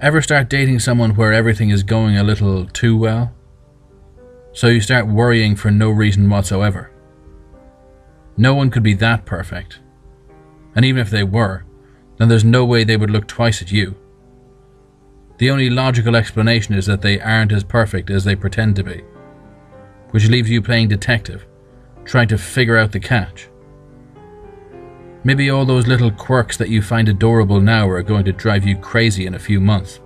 Ever start dating someone where everything is going a little too well? So you start worrying for no reason whatsoever. No one could be that perfect. And even if they were, then there's no way they would look twice at you. The only logical explanation is that they aren't as perfect as they pretend to be, which leaves you playing detective, trying to figure out the catch. Maybe all those little quirks that you find adorable now are going to drive you crazy in a few months.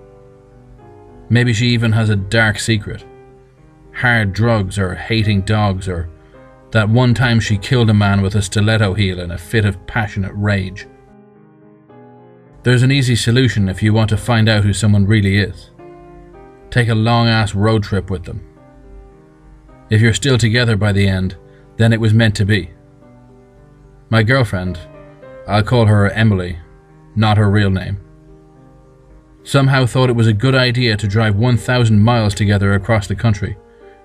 Maybe she even has a dark secret. Hard drugs, or hating dogs, or that one time she killed a man with a stiletto heel in a fit of passionate rage. There's an easy solution if you want to find out who someone really is. Take a long-ass road trip with them. If you're still together by the end, then it was meant to be. My girlfriend, I'll call her Emily, not her real name, somehow thought it was a good idea to drive 1,000 miles together across the country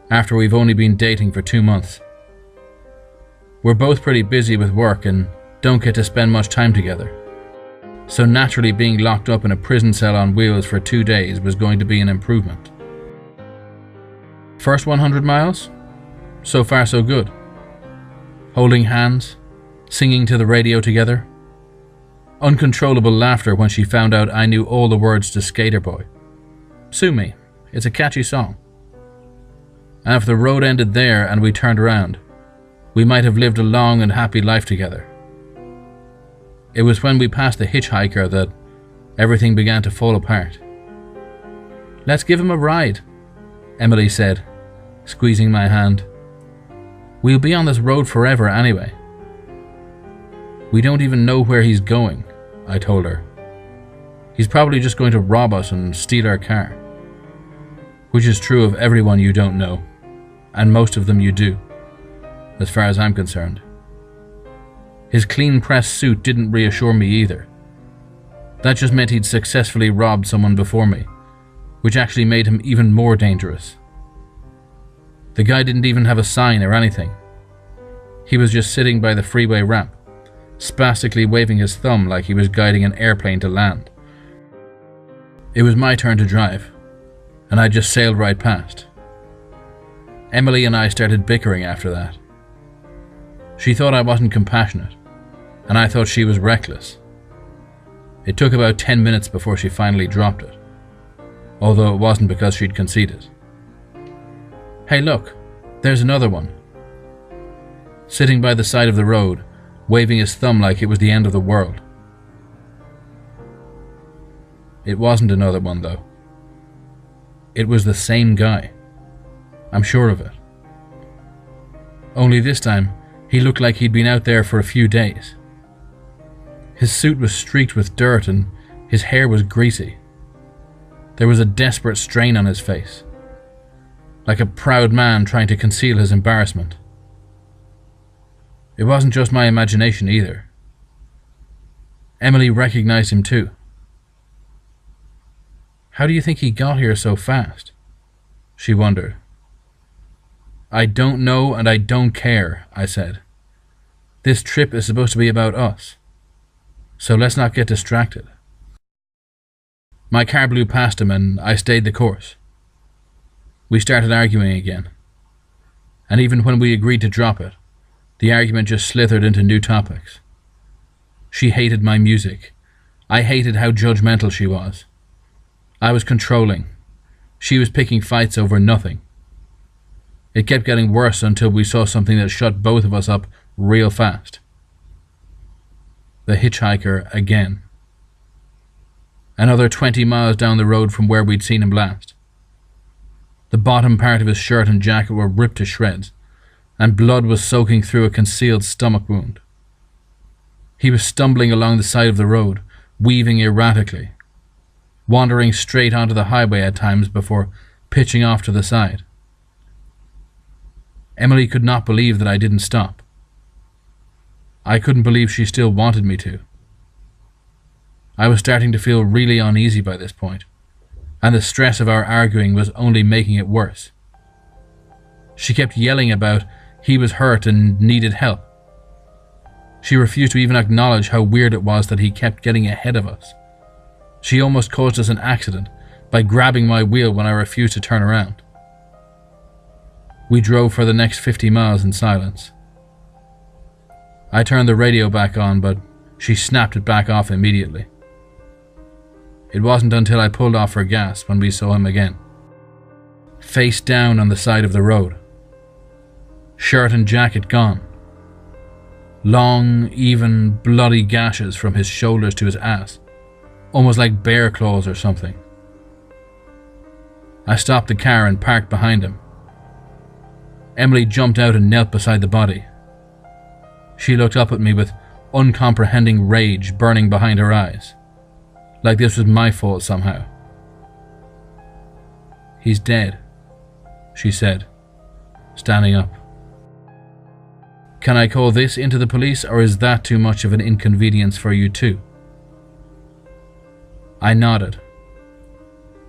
after we've only been dating for 2 months. We're both pretty busy with work and don't get to spend much time together. So naturally being locked up in a prison cell on wheels for 2 days was going to be an improvement. First 100 miles? So far so good. Holding hands, singing to the radio together. Uncontrollable laughter when she found out I knew all the words to Skater Boy. Sue me, it's a catchy song. And if the road ended there and we turned around, we might have lived a long and happy life together. It was when we passed the Hitchhiker that everything began to fall apart. "Let's give him a ride," Emily said, squeezing my hand. "We'll be on this road forever anyway." "We don't even know where he's going," I told her. "He's probably just going to rob us and steal our car." Which is true of everyone you don't know, and most of them you do, as far as I'm concerned. His clean-pressed suit didn't reassure me either. That just meant he'd successfully robbed someone before me, which actually made him even more dangerous. The guy didn't even have a sign or anything. He was just sitting by the freeway ramp, spastically waving his thumb like he was guiding an airplane to land. It was my turn to drive, and I just sailed right past. Emily and I started bickering after that. She thought I wasn't compassionate, and I thought she was reckless. It took about 10 minutes before she finally dropped it, although it wasn't because she'd conceded. "Hey look, there's another one." Sitting by the side of the road, waving his thumb like it was the end of the world. It wasn't another one though. It was the same guy. I'm sure of it. Only this time, he looked like he'd been out there for a few days. His suit was streaked with dirt and his hair was greasy. There was a desperate strain on his face, like a proud man trying to conceal his embarrassment. It wasn't just my imagination either. Emily recognized him too. "How do you think he got here so fast?" she wondered. "I don't know and I don't care," I said. "This trip is supposed to be about us, so let's not get distracted." My car blew past him and I stayed the course. We started arguing again, and even when we agreed to drop it, the argument just slithered into new topics. She hated my music. I hated how judgmental she was. I was controlling. She was picking fights over nothing. It kept getting worse until we saw something that shut both of us up real fast. The Hitchhiker again. Another 20 miles down the road from where we'd seen him last. The bottom part of his shirt and jacket were ripped to shreds, and blood was soaking through a concealed stomach wound. He was stumbling along the side of the road, weaving erratically, wandering straight onto the highway at times before pitching off to the side. Emily could not believe that I didn't stop. I couldn't believe she still wanted me to. I was starting to feel really uneasy by this point, and the stress of our arguing was only making it worse. She kept yelling about he was hurt and needed help. She refused to even acknowledge how weird it was that he kept getting ahead of us. She almost caused us an accident by grabbing my wheel when I refused to turn around. We drove for the next 50 miles in silence. I turned the radio back on, but she snapped it back off immediately. It wasn't until I pulled off her gas when we saw him again, face down on the side of the road. Shirt and jacket gone. Long, even, bloody gashes from his shoulders to his ass, almost like bear claws or something. I stopped the car and parked behind him. Emily jumped out and knelt beside the body. She looked up at me with uncomprehending rage burning behind her eyes, like this was my fault somehow. "He's dead," she said, standing up. "Can I call this into the police, or is that too much of an inconvenience for you too?" I nodded,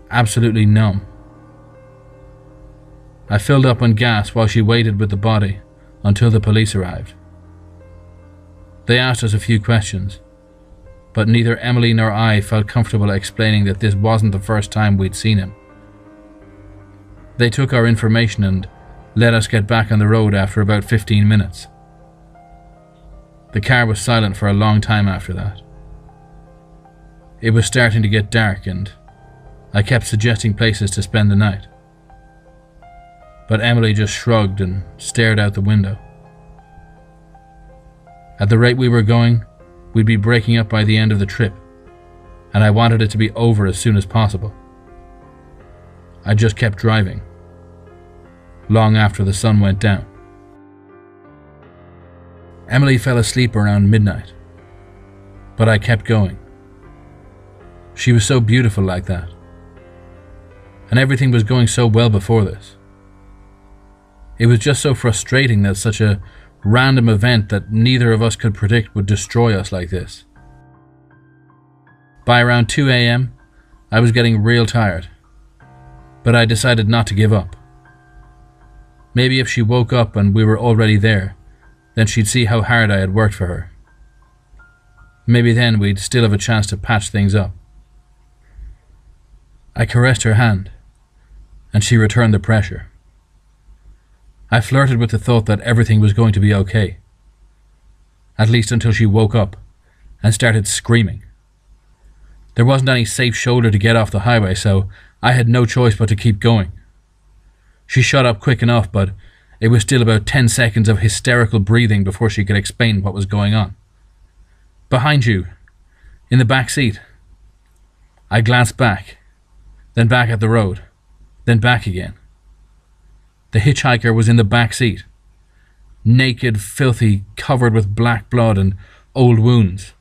absolutely numb. I filled up on gas while she waited with the body until the police arrived. They asked us a few questions, but neither Emily nor I felt comfortable explaining that this wasn't the first time we'd seen him. They took our information and let us get back on the road after about 15 minutes. The car was silent for a long time after that. It was starting to get dark and I kept suggesting places to spend the night. But Emily just shrugged and stared out the window. At the rate we were going, we'd be breaking up by the end of the trip, and I wanted it to be over as soon as possible. I just kept driving, long after the sun went down. Emily fell asleep around midnight, but I kept going. She was so beautiful like that, and everything was going so well before this. It was just so frustrating that such a random event that neither of us could predict would destroy us like this. By around 2 a.m., I was getting real tired, but I decided not to give up. Maybe if she woke up and we were already there, then she'd see how hard I had worked for her. Maybe then we'd still have a chance to patch things up. I caressed her hand, and she returned the pressure. I flirted with the thought that everything was going to be okay, at least until she woke up and started screaming. There wasn't any safe shoulder to get off the highway, so I had no choice but to keep going. She shut up quick enough, but it was still about 10 seconds of hysterical breathing before she could explain what was going on. "Behind you, in the back seat." I glanced back, then back at the road, then back again. The hitchhiker was in the back seat, naked, filthy, covered with black blood and old wounds.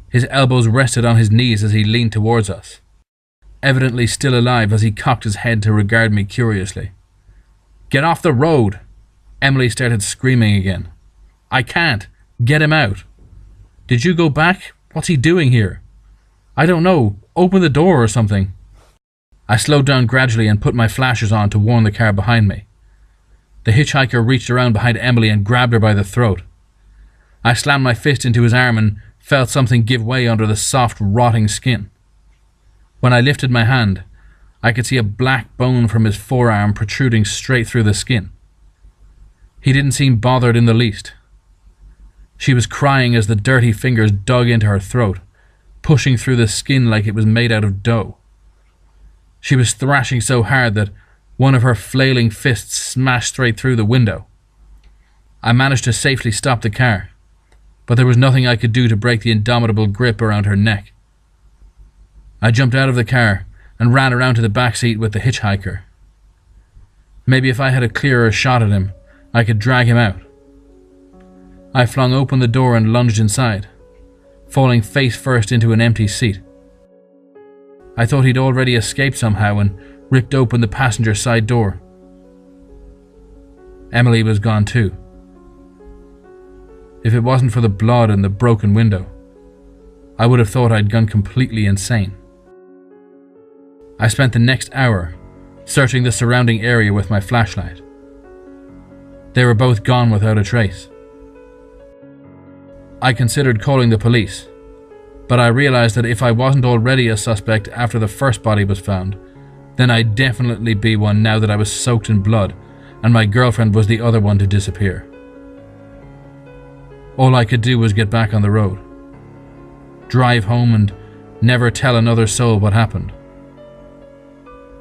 His elbows rested on his knees as he leaned towards us, evidently still alive as he cocked his head to regard me curiously. "Get off the road!" Emily started screaming again. "I can't. Get him out." "Did you go back? What's he doing here?" "I don't know. Open the door or something." I slowed down gradually and put my flashers on to warn the car behind me. The hitchhiker reached around behind Emily and grabbed her by the throat. I slammed my fist into his arm and felt something give way under the soft, rotting skin. When I lifted my hand, I could see a black bone from his forearm protruding straight through the skin. He didn't seem bothered in the least. She was crying as the dirty fingers dug into her throat, pushing through the skin like it was made out of dough. She was thrashing so hard that one of her flailing fists smashed straight through the window. I managed to safely stop the car, but there was nothing I could do to break the indomitable grip around her neck. I jumped out of the car and ran around to the back seat with the hitchhiker. Maybe if I had a clearer shot at him, I could drag him out. I flung open the door and lunged inside, falling face first into an empty seat. I thought he'd already escaped somehow and ripped open the passenger side door. Emily was gone too. If it wasn't for the blood and the broken window, I would have thought I'd gone completely insane. I spent the next hour searching the surrounding area with my flashlight. They were both gone without a trace. I considered calling the police, but I realized that if I wasn't already a suspect after the first body was found, then I'd definitely be one now that I was soaked in blood and my girlfriend was the other one to disappear. All I could do was get back on the road, drive home and never tell another soul what happened.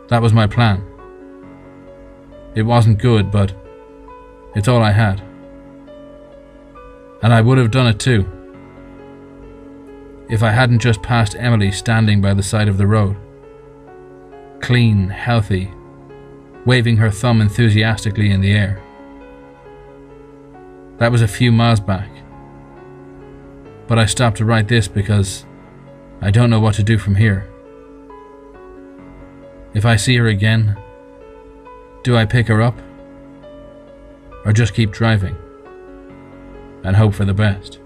That was my plan. It wasn't good, but it's all I had. And I would have done it too, if I hadn't just passed Emily standing by the side of the road, clean, healthy, waving her thumb enthusiastically in the air. That was a few miles back, but I stopped to write this because I don't know what to do from here. If I see her again, do I pick her up? Or just keep driving and hope for the best?